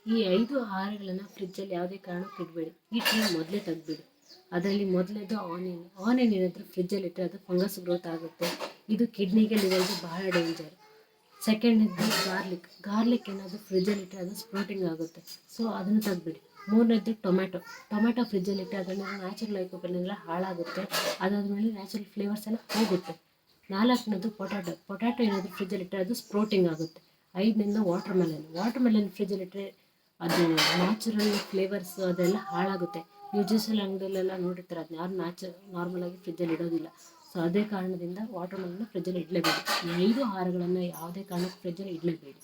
ಈ 5 ಆಹಾರಗಳನ್ನು ಫ್ರಿಜ್ಜಲ್ಲಿ ಯಾವುದೇ ಕಾರಣಕ್ಕೂ ಇಡಬೇಡಿ. ಇಟ್ಟರೆ ಮೊದಲೇ ತೆಗೆದ್ಬಿಡಿ. ಅದರಲ್ಲಿ ಮೊದಲನೇದು ಆನಿಯನ್ ಏನಾದರೂ ಫ್ರಿಜ್ಜಲ್ಲಿ ಇಟ್ಟರೆ ಅದು ಫಂಗಸ್ ಗ್ರೋತ್ ಆಗುತ್ತೆ. ಇದು ಕಿಡ್ನಿಗೆ ಲಿವರ್ಗೆ ಬಹಳ ಡೇಂಜರ್. ಸೆಕೆಂಡ್ನೇದು ಗಾರ್ಲಿಕ್ ಏನಾದರೂ ಫ್ರಿಜ್ಜಲ್ಲಿ ಇಟ್ಟರೆ ಅದು ಸ್ಪ್ರೌಟಿಂಗ್ ಆಗುತ್ತೆ. ಸೊ ಅದನ್ನು ತೆಗೆದ್ಬಿಡಿ. ಮೂರನೇದು ಟೊಮೆಟೊ ಫ್ರಿಜ್ಜಲ್ಲಿ ಇಟ್ಟರೆ ಅದರಲ್ಲಿ ನ್ಯಾಚುರಲ್ ಲೈಕೋಪೆನ್ ಎಲ್ಲ ಹಾಳಾಗುತ್ತೆ. ಅದಾದಮೇಲೆ ನ್ಯಾಚುರಲ್ ಫ್ಲೇವರ್ಸ್ ಎಲ್ಲ ಹೋಗುತ್ತೆ. ನಾಲ್ಕನೇದು ಪೊಟ್ಯಾಟೊ ಏನಾದರೂ ಫ್ರಿಜ್ಜಲ್ಲಿ ಇಟ್ಟರೆ ಅದು ಸ್ಪ್ರೌಟಿಂಗ್ ಆಗುತ್ತೆ. ಐದನೇದು ವಾಟರ್ ಮೆಲನ್ ಫ್ರಿಜ್ಜಲ್ಲಿ ಇಟ್ಟರೆ ಅದು ನ್ಯಾಚುರಲ್ ಫ್ಲೇವರ್ಸ್ ಅದೆಲ್ಲ ಹಾಳಾಗುತ್ತೆ. ನೀವು ಜ್ಯೂಸಲ್ಲಿ ಅಂಗಡಿಯಲ್ಲೆಲ್ಲ ನೋಡಿರ್ತಾರೆ, ಅದನ್ನ ಯಾರು ನಾರ್ಮಲಾಗಿ ಫ್ರಿಜ್ಜಲ್ಲಿ ಇಡೋದಿಲ್ಲ. ಸೊ ಅದೇ ಕಾರಣದಿಂದ ವಾಟರ್ ಮೆಲನ್ನ ಫ್ರಿಜ್ಜಲ್ಲಿ ಇಡಲೇಬೇಡಿ. ಈ 5 ಆಹಾರಗಳನ್ನು ಯಾವುದೇ ಕಾರಣಕ್ಕೂ ಫ್ರಿಜ್ಜಲ್ಲಿ ಇಡಲೇಬೇಡಿ.